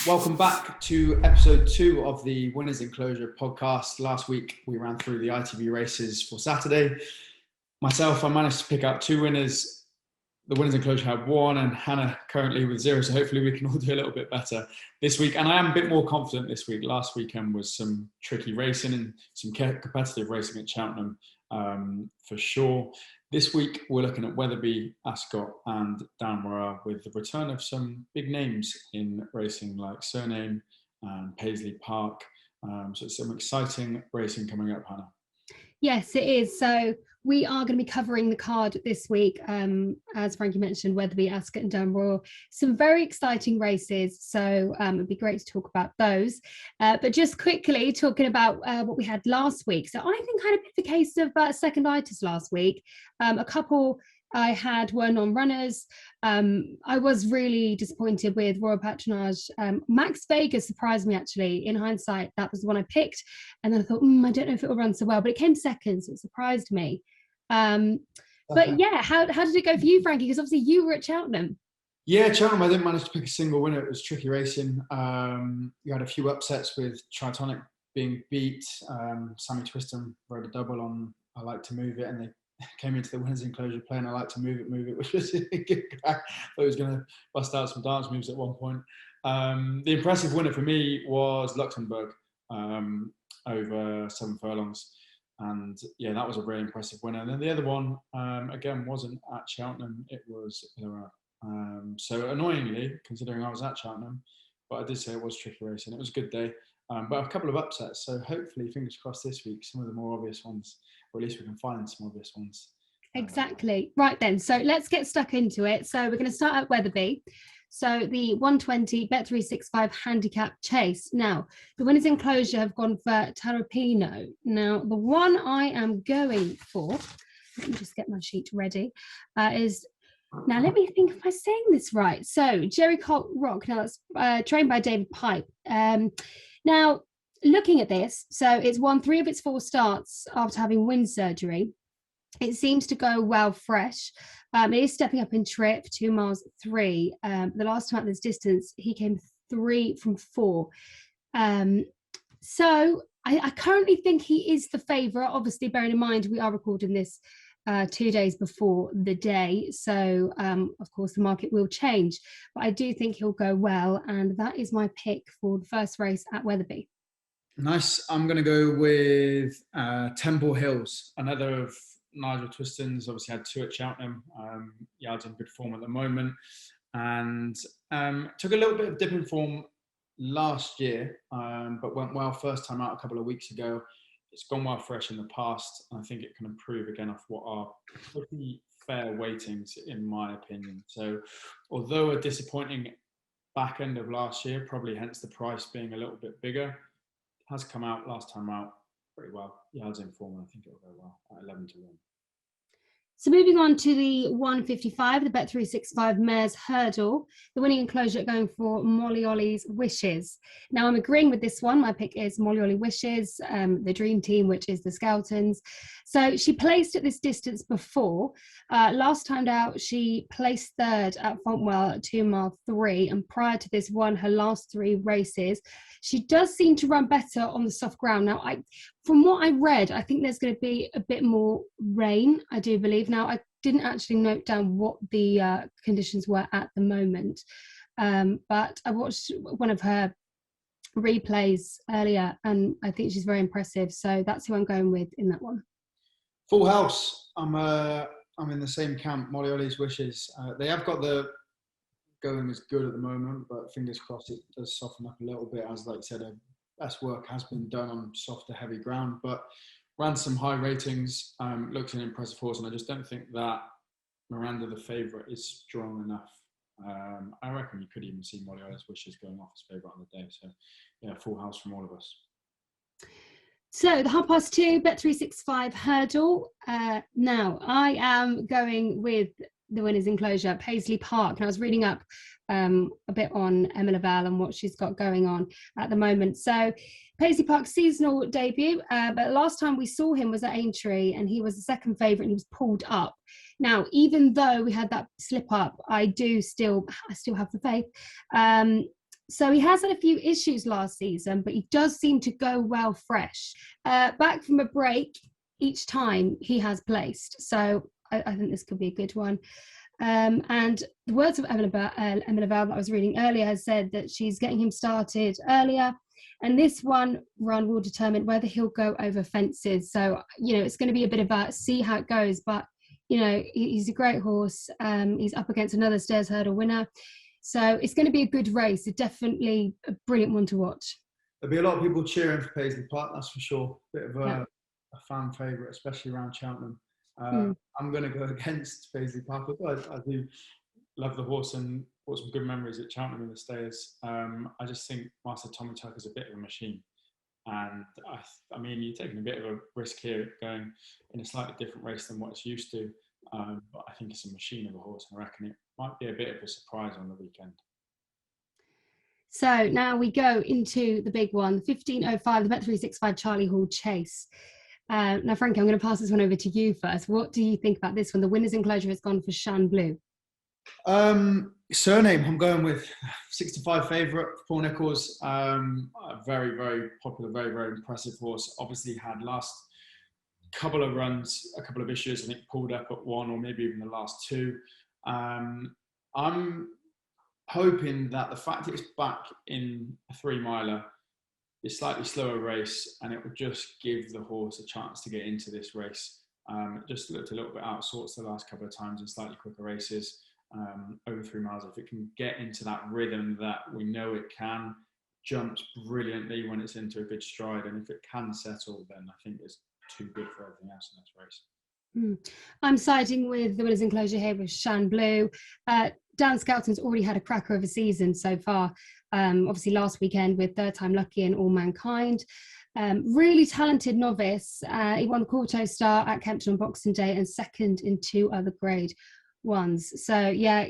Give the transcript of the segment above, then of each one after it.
Welcome back to episode 2 of the Winners Enclosure podcast. Last week we ran through the ITV races for Saturday. Myself, I managed to pick out 2 winners. The Winners Enclosure had 1 and Hannah currently with 0, so hopefully we can all do a little bit better this week. And I am a bit more confident this week. Last weekend was some tricky racing and some competitive racing at Cheltenham for sure. This week, we're looking at Wetherby, Ascot and Downborough with the return of some big names in racing like Surname and Paisley Park. So it's some exciting racing coming up, Hannah. Yes, it is. So we are going to be covering the card this week. As Frankie mentioned, Wetherby, Ascot and Downborough. Some very exciting races. So it'd be great to talk about those. But just quickly talking about what we had last week. So I think I had a bit of a case of seconditis last week. A couple I had were non-runners. I was really disappointed with Royal Patronage. Max Vegas surprised me, actually. In hindsight, that was the one I picked. And then I thought, I don't know if it will run so well. But it came second, so it surprised me. But yeah, how did it go for you, Frankie? Because obviously you were at Cheltenham. Yeah, Cheltenham, I didn't manage to pick a single winner. It was tricky racing. You had a few upsets with Tritonic being beat. Sammy Twiston rode a double on I Like to Move It, and they came into the Winners Enclosure playing I Like to Move It, which was a good crack. Thought he was going to bust out some dance moves at one point. The impressive winner for me was Luxembourg over 7 furlongs. And yeah, that was a very impressive winner. And then the other one, again, wasn't at Cheltenham. It was Illa. So annoyingly, considering I was at Cheltenham, but I did say it was tricky racing. It was a good day. But a couple of upsets. So hopefully, fingers crossed this week, some of the more obvious ones, or at least we can find some obvious ones. Exactly. Right then. So let's get stuck into it. So we're going to start at Wetherby. So the 120 Bet365 handicap chase. Now, the Winners Enclosure have gone for Tarapino. Now, the one I am going for, let me just get my sheet ready, is, now let me think if I'm saying this right. So Jerry Colt Rock, now that's trained by David Pipe. Now, looking at this, so it's won 3 of its 4 starts after having wind surgery. It seems to go well fresh. It is stepping up in trip, 2 miles 3. The last time at this distance, he came 3 from 4. So I currently think he is the favourite. Obviously, bearing in mind we are recording this 2 days before the day. So, of course, the market will change. But I do think he'll go well. And that is my pick for the first race at Wetherby. Nice. I'm going to go with Temple Hills, another of Nigel Twiston's. Obviously had 2 at Cheltenham. Yard's in good form at the moment, and took a little bit of dip in form last year, but went well first time out a couple of weeks ago. It's gone well fresh in the past, and I think it can improve again off what are pretty fair weightings, in my opinion. So, although a disappointing back end of last year, probably hence the price being a little bit bigger, has come out last time out pretty well. Yard's in form, and I think it'll go well at 11 to 1. So moving on to the 155, the Bet365 Mares Hurdle, the Winning Enclosure going for Molly Ollie's Wishes. Now I'm agreeing with this one. My pick is Molly Ollie Wishes, the dream team, which is the Skeltons. So she placed at this distance before. Last time out, she placed 3rd at Fontwell at 2 mile 3, and prior to this, won her last 3 races. She does seem to run better on the soft ground. Now, from what I read, I think there's going to be a bit more rain, I do believe. Now, I didn't actually note down what the conditions were at the moment, but I watched one of her replays earlier, and I think she's very impressive. So that's who I'm going with in that one. Full house. I'm in the same camp. Molly Ollie's Wishes. They have got the going as good at the moment, but fingers crossed it does soften up a little bit. As like I said, best work has been done on softer, heavy ground, but ran some high ratings. Looks an impressive horse, and I just don't think that Miranda, the favourite, is strong enough. I reckon you could even see Molly Ollie's Wishes going off as favourite on the day. So, yeah, full house from all of us. So the 2:30 Bet365 Hurdle. Now I am going with the Winners Enclosure, Paisley Park. And I was reading up a bit on Emma Lavelle and what she's got going on at the moment. So Paisley Park's seasonal debut, but last time we saw him was at Aintree, and he was the second favourite, and he was pulled up. Now, even though we had that slip up, I still have the faith. So he has had a few issues last season, but he does seem to go well fresh. Back from a break each time he has placed. So I think this could be a good one. And the words of Emma Lavelle that I was reading earlier has said that she's getting him started earlier. And this one run will determine whether he'll go over fences. So, it's going to be a bit of a see how it goes. But, he's a great horse. He's up against another stairs hurdle winner. So it's going to be a good race. It's definitely a brilliant one to watch. There'll be a lot of people cheering for Paisley Park, that's for sure. Bit of a fan favourite, especially around Cheltenham. I'm going to go against Paisley Park. I do love the horse and brought some good memories at Cheltenham in the stayers. I just think Master Tommy Tucker's a bit of a machine. And I mean, you're taking a bit of a risk here going in a slightly different race than what it's used to. But I think it's a machine of a horse, and I reckon it might be a bit of a surprise on the weekend. So now we go into the big one, 1505, the Bet365 Charlie Hall Chase. Now, Frankie, I'm going to pass this one over to you first. What do you think about this one? The Winners Enclosure has gone for Shan Blue. Surname, I'm going with 65 favourite, Paul Nicholls. A very, very popular, very, very impressive horse. Obviously had last couple of runs, a couple of issues, I think pulled up at one or maybe even the last two. I'm hoping that the fact it's back in a 3-miler, it's slightly slower race, and it would just give the horse a chance to get into this race. It just looked a little bit out of sorts the last couple of times in slightly quicker races, over 3 miles. If it can get into that rhythm that we know it can, jumps brilliantly when it's into a good stride, and if it can settle, then I think it's too good for everything else in this race. I'm siding with the Winners Enclosure here with Shan Blue. Dan Skelton's already had a cracker of a season so far. Obviously last weekend with Third Time Lucky and All Mankind. Really talented novice. He won the Quarto Star at Kempton on Boxing Day and second in 2 other grade ones. So yeah,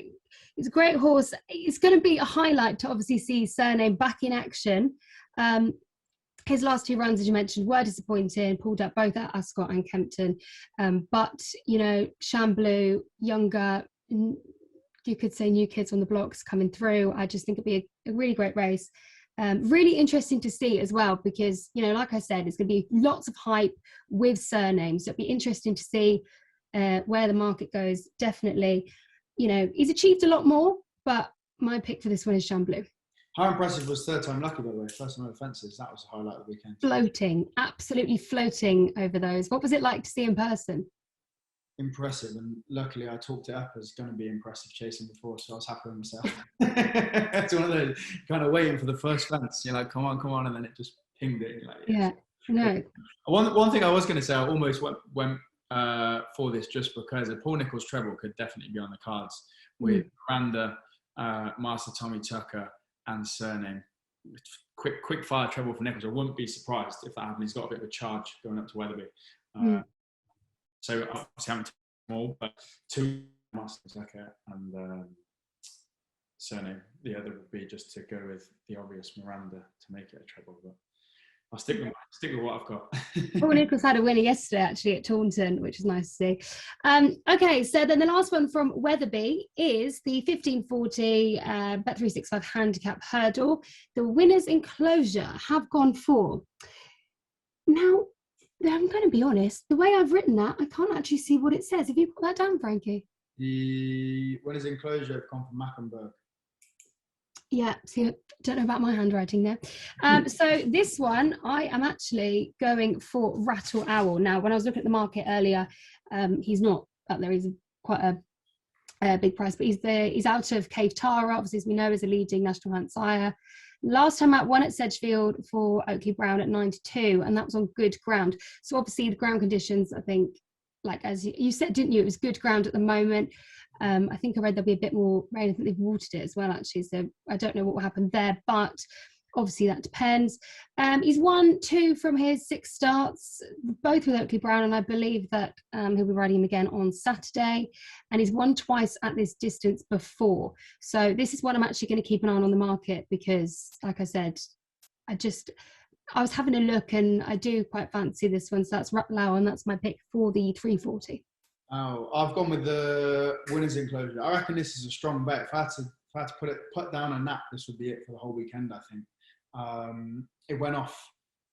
he's a great horse. It's going to be a highlight to obviously see Surname back in action. His last 2 runs, as you mentioned, were disappointing, pulled up both at Ascot and Kempton. But, Shan Blue, younger, you could say new kids on the blocks coming through. I just think it'd be a really great race. Really interesting to see as well, because, like I said, it's going to be lots of hype with Surnames. So it'd be interesting to see where the market goes. Definitely, he's achieved a lot more, but my pick for this one is Shan Blue. How impressive was Third Time Lucky, by the way? First time over fences. That was the highlight of the weekend. Floating, absolutely floating over those. What was it like to see in person? Impressive, and luckily I talked it up as going to be impressive chasing before, so I was happy with myself. It's one of those kind of waiting for the first fence. You're like, come on, and then it just pinged it. You're like, yes. Yeah, no. One thing I was going to say, I almost went for this just because a Paul Nicholls treble could definitely be on the cards with Miranda, Master Tommy Tucker, and Surname. Quick fire treble for Nicholls. I wouldn't be surprised if that happened. He's got a bit of a charge going up to Wetherby. So obviously I haven't taken them all, but 2 Master Tucker and Surname. The other would be just to go with the obvious Miranda to make it a treble. But I'll stick with what I've got. Paul Nicholls had a winner yesterday, actually, at Taunton, which is nice to see. Okay, so then the last one from Wetherby is the 1540 Bet365 handicap hurdle. The Winners Enclosure have gone for. Now, I'm going to be honest, the way I've written that, I can't actually see what it says. Have you put that down, Frankie? The Winners Enclosure have gone for Mackenberg. Yeah, see, I don't know about my handwriting there. So this one, I am actually going for Rattle Owl. Now, when I was looking at the market earlier, he's not up there. He's quite a big price, but he's out of Cave Tara, obviously, as we know, is a leading national hunt sire. Last time out, won at Sedgefield for Oakley Brown at 9-2, and that was on good ground. So obviously the ground conditions, I think, like as you said, didn't you? It was good ground at the moment. I think I read there'll be a bit more rain. I think they've watered it as well, actually. So I don't know what will happen there, but obviously that depends. He's won 2 from his 6 starts, both with Oakley Brown, and I believe that he'll be riding him again on Saturday. And he's won twice at this distance before. So this is what I'm actually going to keep an eye on the market because, like I said, I was having a look and I do quite fancy this one. So that's Ratlow, and that's my pick for the 340. Oh, I've gone with the Winners Enclosure. I reckon this is a strong bet. If I had to I had to put down a nap, this would be it for the whole weekend, I think. It went off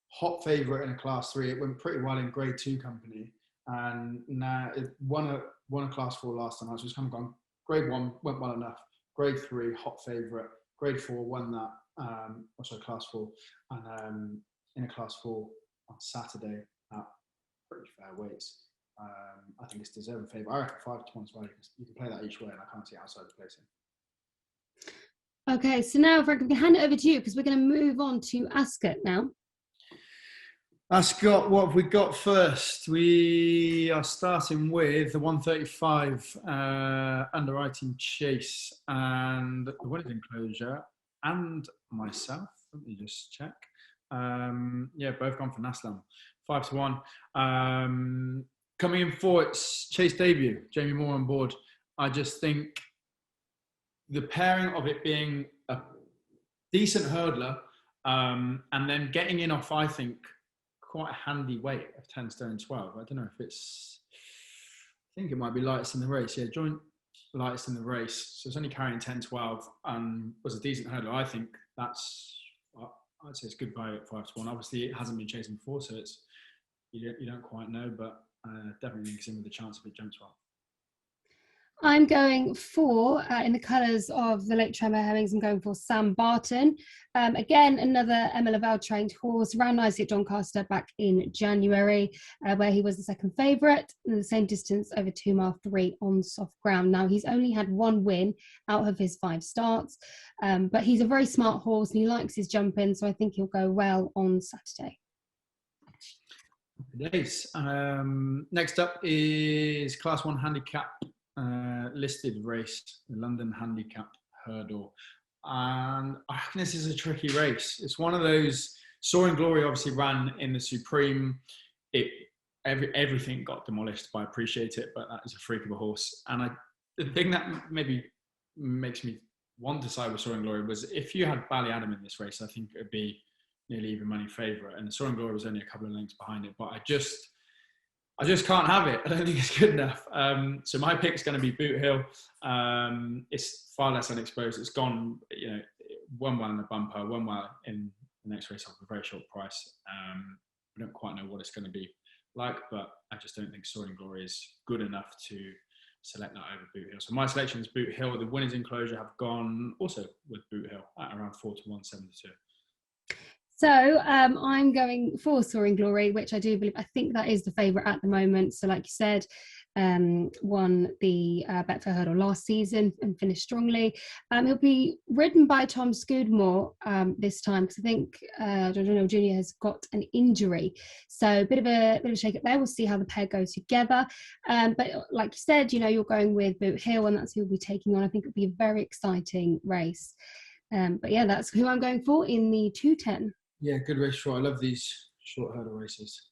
hot favourite in a Class 3. It went pretty well in Grade 2 company, and now it won a Class 4 last time. I was just kind of gone. Grade 1 went well enough. Grade 3 hot favourite. Grade 4 won that. Also Class 4, and in a Class 4 on Saturday at pretty fair weights. I think it's deserving favourite. I reckon 5 to 1 as well. You can play that each way, and I can't see outside the placing. Okay, so now, Frank, we can hand it over to you because we're going to move on to Ascot now. Ascot, what have we got first? We are starting with the 135 underwriting Chase and the Winners Enclosure and myself. Let me just check. Yeah, both gone for Naslam. 5 to 1. Coming in for its Chase debut, Jamie Moore on board. I just think the pairing of it being a decent hurdler and then getting in off, I think, quite a handy weight of 10 stone 12. I don't know if it's, I think it might be lightest in the race. Yeah, joint lightest in the race. So it's only carrying 10 12 and was a decent hurdler. I think that's, I'd say it's good value at 5 to 1. Obviously, it hasn't been chasing before, so it's you don't quite know, but definitely links in with the chance of it jumps well. I'm going for, in the colours of the Lake Tremor Herrings, I'm going for Sam Barton. Again, another Emma Lavelle trained horse, ran nicely at Doncaster back in January, where he was the second favourite, and the same distance over 2 mile 3 on soft ground. Now, he's only had 1 win out of his 5 starts, but he's a very smart horse and he likes his jumping, so I think he'll go well on Saturday. Days. Next up is Class 1 handicap listed race, the London Handicap Hurdle, and I reckon this is a tricky race. It's one of those. Soaring Glory obviously ran in the Supreme. Everything got demolished, but I appreciate it, but that is a freak of a horse. And the thing that maybe makes me want to side with Soaring Glory was if you had Ballyadam in this race, I think it would be nearly even money favourite, and the Soaring Glory was only a couple of lengths behind it, but I just can't have it. I don't think it's good enough. So my pick is going to be Boot Hill. It's far less unexposed. It's gone, won well in the bumper, won well in the next race off a very short price. I don't quite know what it's going to be like, but I just don't think Soaring Glory is good enough to select that over Boot Hill. So my selection is Boot Hill. The Winners Enclosure have gone also with Boot Hill at around 4 to 1, 7 to 2. So I'm going for Soaring Glory, which I do believe, I think that is the favourite at the moment. So like you said, won the Betfair Hurdle last season and finished strongly. He'll be ridden by Tom Scudamore this time because I think John Jr. has got an injury. So a bit of a shake up there. We'll see how the pair go together. But like you said, you're going with Boot Hill and that's who we'll be taking on. I think it'll be a very exciting race. But yeah, that's who I'm going for in the 210. Yeah, good race short. I love these short hurdle races.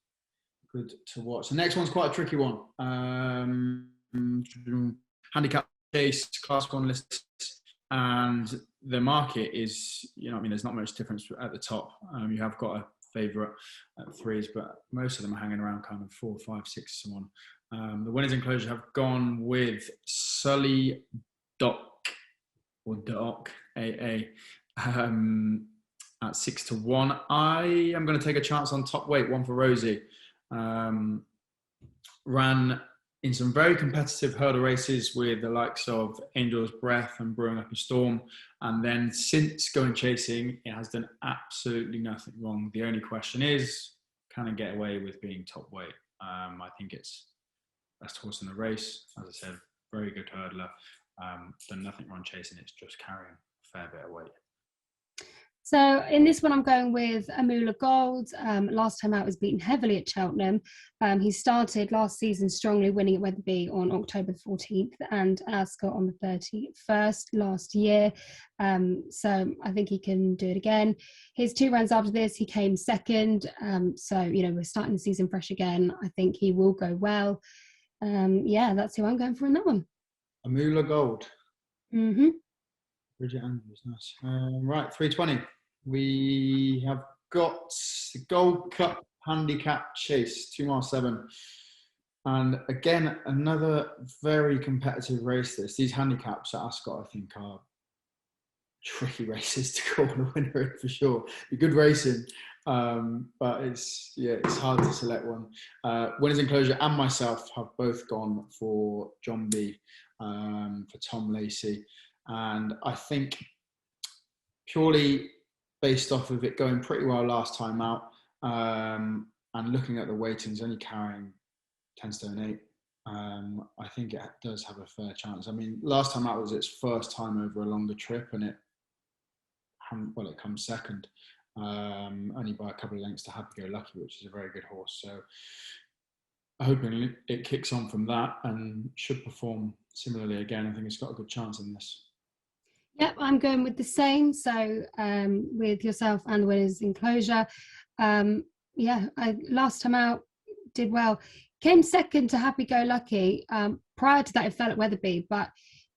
Good to watch. The next one's quite a tricky one. Handicap Chase, Class 1 lists, and the market is, there's not much difference at the top. You have got a favourite at 3s, but most of them are hanging around kind of 4, 5, 6 to 1. The Winners Enclosure have gone with Sully Dock AA. At 6 to 1. I am going to take a chance on top weight, 1 for Rosie. Ran in some very competitive hurdle races with the likes of Angel's Breath and Brewing Up a Storm. And then since going chasing, it has done absolutely nothing wrong. The only question is, can it get away with being top weight? I think it's best horse in the race. As I said, very good hurdler. Done nothing wrong chasing, it's just carrying a fair bit of weight. So in this one, I'm going with Amula Gold. Last time out was beaten heavily at Cheltenham. He started last season strongly, winning at Wetherby on October 14th and Ascot on the 31st last year. So I think he can do it again. His 2 rounds after this, he came second. So, we're starting the season fresh again. I think he will go well. Yeah, that's who I'm going for in that one. Amula Gold. Mm-hmm. Bridget Andrews, nice. Right, 320. We have got the Gold Cup Handicap Chase, 2 mile 7. And again, another very competitive race. These handicaps at Ascot, I think, are tricky races to call a winner in for sure. Be good racing, but it's hard to select one. Winners Enclosure and myself have both gone for John B, for Tom Lacey, and I think purely based off of it going pretty well last time out, and looking at the weightings, only carrying 10 stone 8. I think it does have a fair chance. I mean, last time out was its first time over a longer trip, and it comes second, only by a couple of lengths to Happy Go Lucky, which is a very good horse. So hoping it kicks on from that and should perform similarly again. I think it's got a good chance in this. Yep, I'm going with the same. So with yourself and Winners Enclosure, last time out did well. Came second to Happy Go Lucky. Prior to that, it fell at Wetherby, but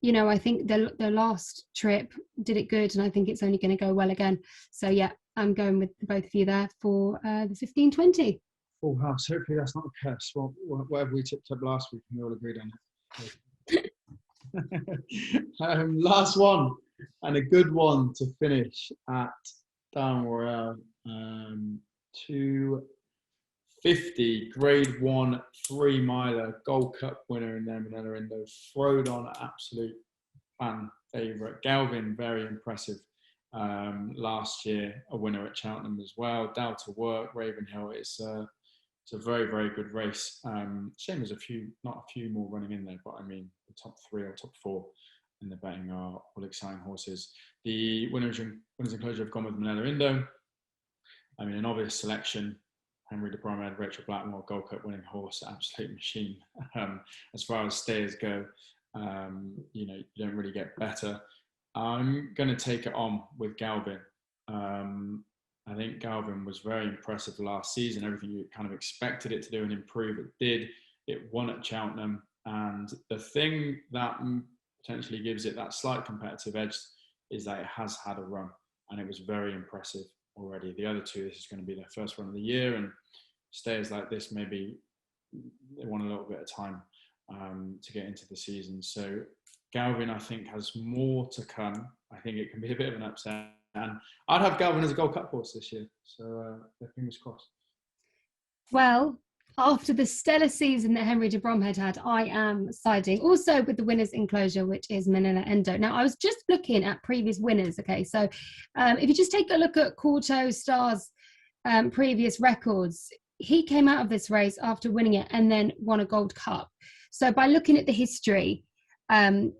I think the last trip did it good, and I think it's only going to go well again. So yeah, I'm going with both of you there for the 15-20. Full house. Hopefully that's not a curse. Well, whatever we tipped up last week, we all agreed on it. Last one, and a good one to finish at Downwell. 250 Grade 1 3-miler Gold Cup winner in there, Manila Indo. Throwed on absolute fan favourite. Galvin, very impressive. Last year, a winner at Cheltenham as well. Down to Work, Ravenhill. It's a very, very good race. Shame there's not a few more running in there, but I mean, the top 3 or top 4 in the betting are all exciting horses. The Winners Enclosure have gone with Manila Indo. I mean, an obvious selection. Henry de Bromhead, Rachel Blackmore, Gold Cup winning horse, absolute machine. As far as stayers go, you don't really get better. I'm going to take it on with Galvin. I think Galvin was very impressive last season. Everything you kind of expected it to do and improve, it did. It won at Cheltenham. And the thing that potentially gives it that slight competitive edge is that it has had a run, and it was very impressive already. The other two, this is going to be their first run of the year, and stayers like this, maybe they want a little bit of time to get into the season. So Galvin, I think, has more to come. I think it can be a bit of an upset. And I'd have Galvin as a Gold Cup horse this year. So fingers crossed. Well, after the stellar season that Henry de Bromhead had, I am siding also with the Winners Enclosure, which is Manila Endo. Now, I was just looking at previous winners. Okay, so if you just take a look at Corto Star's previous records, he came out of this race after winning it and then won a Gold Cup. So by looking at the history, the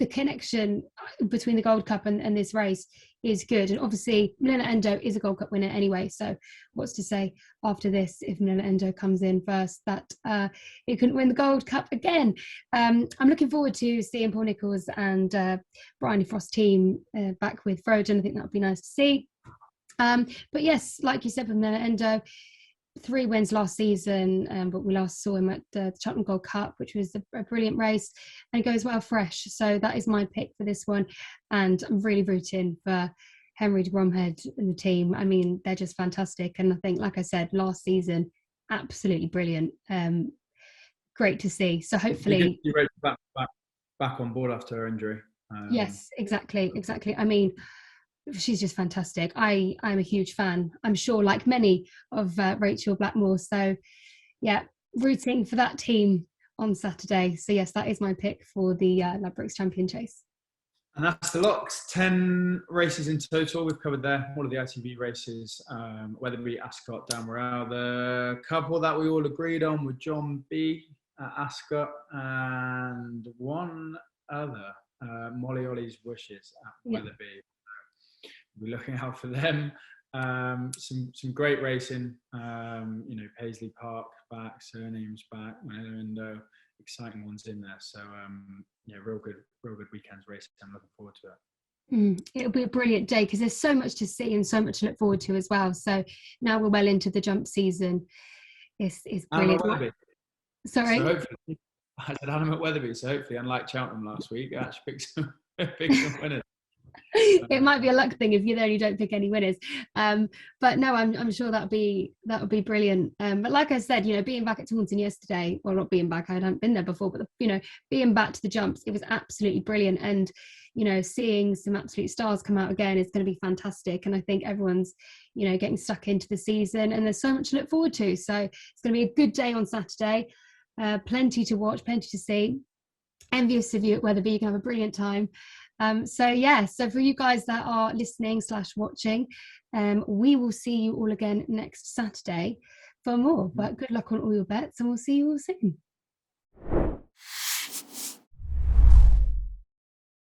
connection between the Gold Cup and this race is good. And obviously Manila Endo is a Gold Cup winner anyway, so what's to say after this, if Manila Endo comes in first, that it couldn't win the Gold Cup again. I'm looking forward to seeing Paul Nicholls and Brian Frost team back with Froden. I think that would be nice to see. But yes, like you said, with Manila Endo, 3 wins last season, but we last saw him at the Cheltenham Gold Cup, which was a brilliant race, and it goes well fresh. So that is my pick for this one, and I'm really rooting for Henry de Bromhead and the team. I mean, they're just fantastic, and I think, like I said, last season, absolutely brilliant. Great to see. So hopefully, you wrote back on board after her injury. Yes, exactly. I mean, she's just fantastic. I'm a huge fan, I'm sure, like many, of Rachel Blackmore. So yeah, rooting for that team on Saturday. So yes, that is my pick for the Ladbrokes Champion Chase. And that's the locks. 10 races in total. We've covered there all of the ITV races, Wetherby, Ascot, Downwell. The couple that we all agreed on were John B at Ascot and one other, Molly Ollie's Wishes at Wetherby. We're looking out for them. Some great racing. Paisley Park back, Surname's back, Manila Indo, exciting ones in there. So real good weekend's racing. I'm looking forward to it. It'll be a brilliant day because there's so much to see and so much to look forward to as well. So now we're well into the jump season. It's brilliant. Sorry. So hopefully, I said I'm at Wetherby, so hopefully, unlike Cheltenham last week, I actually pick some winners. It might be a luck thing if you only don't pick any winners. But no, I'm sure that would be brilliant. But like I said, being back at Taunton yesterday, well, not being back, I hadn't been there before, but being back to the jumps, it was absolutely brilliant. And seeing some absolute stars come out again is going to be fantastic. And I think everyone's getting stuck into the season, and there's so much to look forward to. So it's going to be a good day on Saturday. Plenty to watch, plenty to see. Envious of you at Wetherby, you can have a brilliant time. So for you guys that are listening / watching, we will see you all again next Saturday for more. But good luck on all your bets, and we'll see you all soon.